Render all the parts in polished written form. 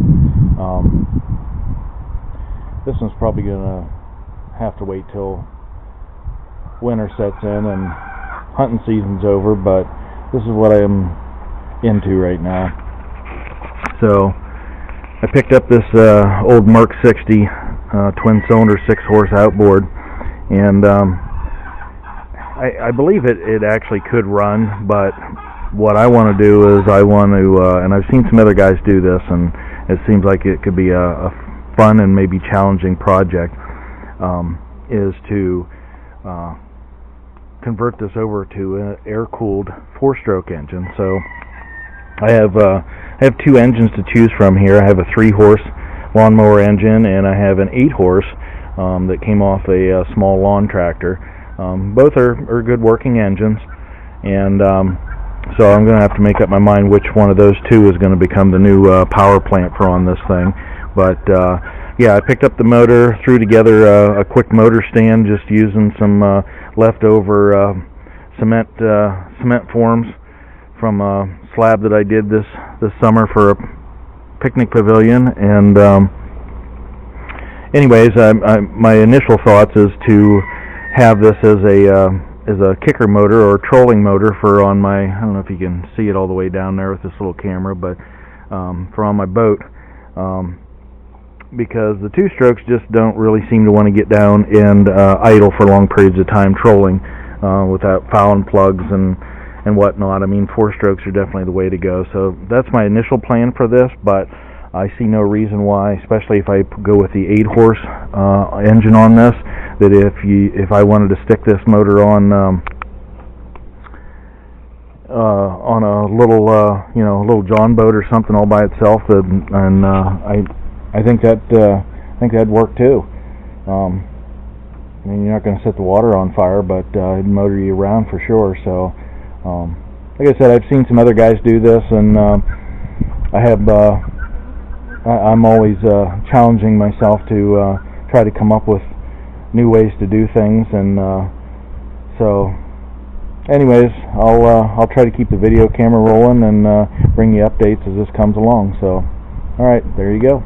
now. This one's probably gonna have to wait till winter sets in and hunting season's over, but this is what I am into right now. So I picked up this old Merc 60 twin cylinder 6-horse outboard, and I believe it actually could run, but what I want to do is I want to, and I've seen some other guys do this, and it seems like it could be a fun and maybe challenging project, is to convert this over to an air-cooled 4-stroke engine. So I have two engines to choose from here. I have a 3-horse lawnmower engine, and I have an 8-horse that came off a small lawn tractor. Both are good working engines, and so I'm going to have to make up my mind which one of those two is going to become the new power plant for on this thing. But yeah, I picked up the motor, threw together a quick motor stand just using some leftover cement forms from a slab that I did this summer for a picnic pavilion. And anyways, my initial thoughts is to have this as a kicker motor or trolling motor for on my, I don't know if you can see it all the way down there with this little camera, but for on my boat, because the 2-strokes just don't really seem to want to get down and idle for long periods of time trolling without fouling plugs and whatnot. I mean, 4-strokes are definitely the way to go. So that's my initial plan for this, but I see no reason why, especially if I go with the 8-horse engine on this, that if I wanted to stick this motor on a little John boat or something all by itself, and I think that'd work too. I mean, you're not going to set the water on fire, but it'd motor you around for sure. So, like I said, I've seen some other guys do this, and I'm always challenging myself to try to come up with new ways to do things, and so anyways, I'll try to keep the video camera rolling and bring you updates as this comes along. So alright, there you go.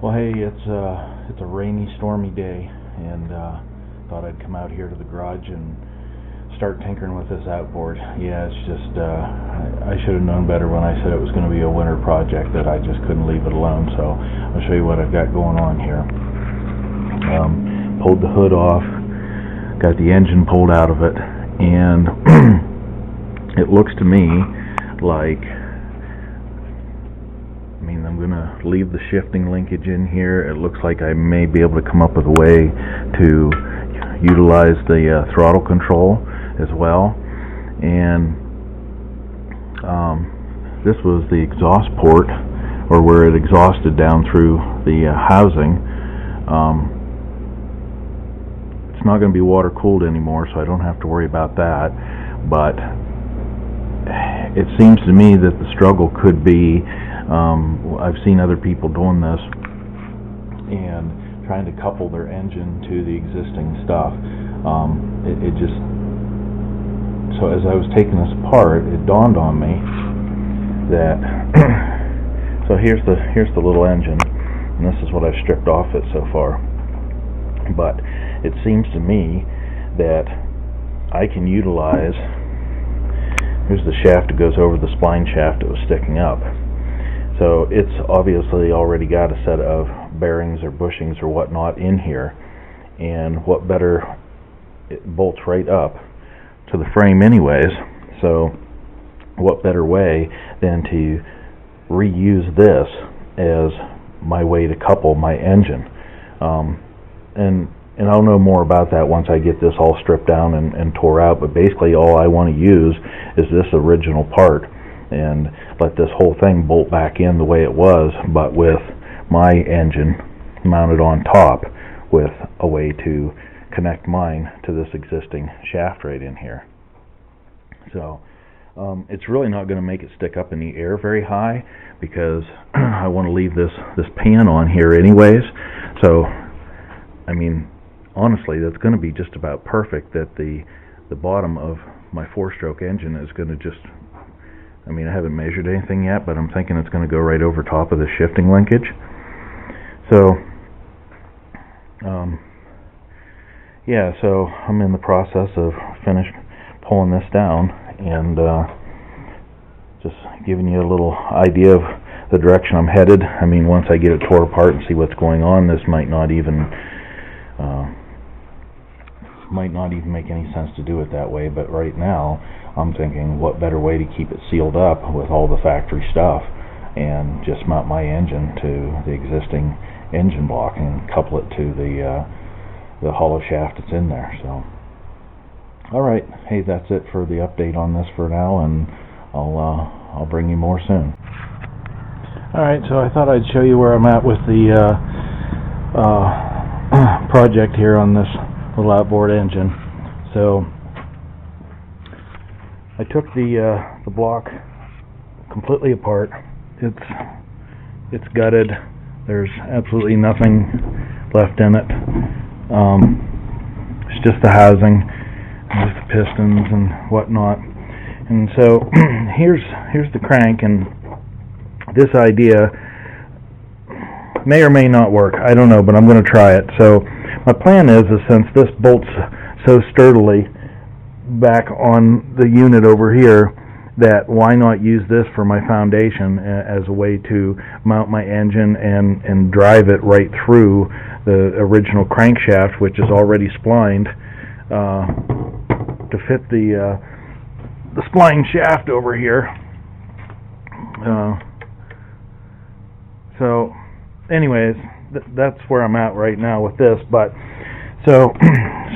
Well, hey, it's a rainy, stormy day, and thought I'd come out here to the garage and start tinkering with this outboard. Yeah, it's just I should have known better when I said it was going to be a winter project, that I just couldn't leave it alone. So I'll show you what I've got going on here. Pulled the hood off, got the engine pulled out of it, and it looks to me like, I mean, I'm going to leave the shifting linkage in here. It looks like I may be able to come up with a way to utilize the throttle control as well. And this was the exhaust port, or where it exhausted down through the housing. It's not going to be water cooled anymore, so I don't have to worry about that. But it seems to me that the struggle could be, I've seen other people doing this and trying to couple their engine to the existing stuff. It just, so as I was taking this apart, it dawned on me that so here's the little engine, and this is what I've stripped off it so far. But it seems to me that I can utilize, here's the shaft that goes over the spline shaft that was sticking up. So it's obviously already got a set of bearings or bushings or whatnot in here, and what better, it bolts right up to the frame anyways, so what better way than to reuse this as my way to couple my engine. And I'll know more about that once I get this all stripped down and tore out, but basically all I want to use is this original part and let this whole thing bolt back in the way it was, but with my engine mounted on top with a way to connect mine to this existing shaft right in here. So it's really not going to make it stick up in the air very high, because I want to leave this pan on here anyways. So I mean, honestly, that's going to be just about perfect, that the bottom of my 4-stroke engine is going to just I mean, I haven't measured anything yet, but I'm thinking it's going to go right over top of the shifting linkage. So, yeah, so I'm in the process of pulling this down, and just giving you a little idea of the direction I'm headed. I mean, once I get it tore apart and see what's going on, this might not even make any sense to do it that way, but right now I'm thinking, what better way to keep it sealed up with all the factory stuff, and just mount my engine to the existing engine block and couple it to the hollow shaft that's in there. So, alright, hey, that's it for the update on this for now, and I'll bring you more soon. Alright, so I thought I'd show you where I'm at with the project here on this little outboard engine. So I took the block completely apart. It's gutted. There's absolutely nothing left in it. It's just the housing, just the pistons and whatnot. And so here's the crank, and this idea may or may not work. I don't know, but I'm going to try it. So my plan is since this bolts so sturdily back on the unit over here, that why not use this for my foundation as a way to mount my engine and drive it right through the original crankshaft, which is already splined, to fit the spline shaft over here. So anyways, that's where I'm at right now with this. But so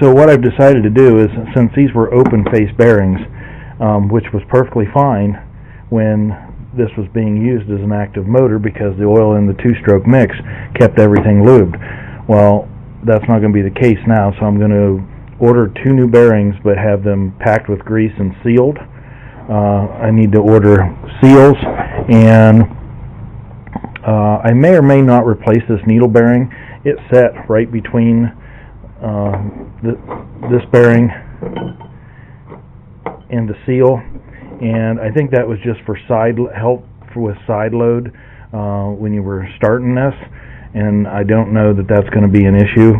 what I've decided to do is, since these were open face bearings, which was perfectly fine when this was being used as an active motor, because the oil in the two-stroke mix kept everything lubed. Well, that's not going to be the case now, so I'm going to order 2 new bearings, but have them packed with grease and sealed. I need to order seals, and I may or may not replace this needle bearing. It's set right between this bearing and the seal, and I think that was just for help with side load when you were starting this, and I don't know that that's going to be an issue.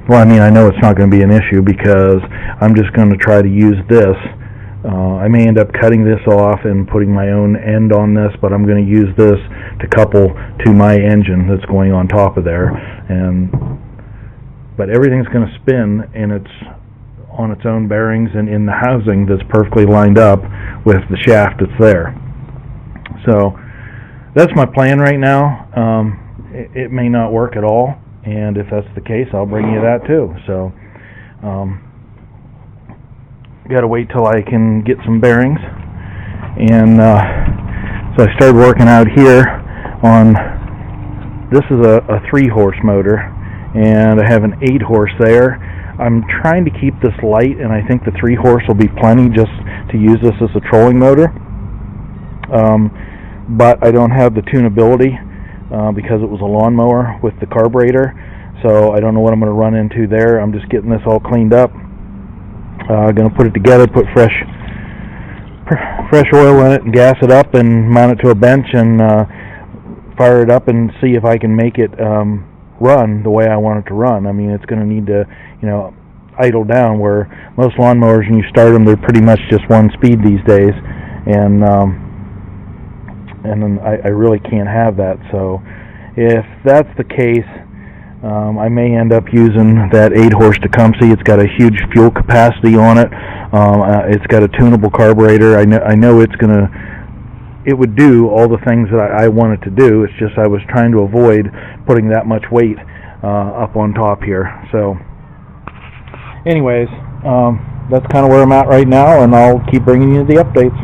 Well, I mean, I know it's not going to be an issue because I'm just going to try to use this. I may end up cutting this off and putting my own end on this, but I'm going to use this to couple to my engine that's going on top of there. But everything's going to spin, and it's on its own bearings and in the housing that's perfectly lined up with the shaft that's there. So that's my plan right now. It may not work at all, and if that's the case, I'll bring you that too. So got to wait till I can get some bearings. And so I started working out here on, this is a 3-horse motor, and I have an 8-horse there. I'm trying to keep this light, and I think the 3-horse will be plenty just to use this as a trolling motor. But I don't have the tunability because it was a lawnmower with the carburetor, so I don't know what I'm going to run into there. I'm just getting this all cleaned up. Going to put it together, put fresh oil in it and gas it up and mount it to a bench and fire it up and see if I can make it run the way I want it to run. I mean, it's going to need to, idle down, where most lawnmowers, when you start them, they're pretty much just one speed these days, and then I really can't have that. So if that's the case, I may end up using that 8-horse Tecumseh. It's got a huge fuel capacity on it. It's got a tunable carburetor. I know it would do all the things that I want it to do. It's just I was trying to avoid putting that much weight up on top here. So anyways, that's kind of where I'm at right now, and I'll keep bringing you the updates.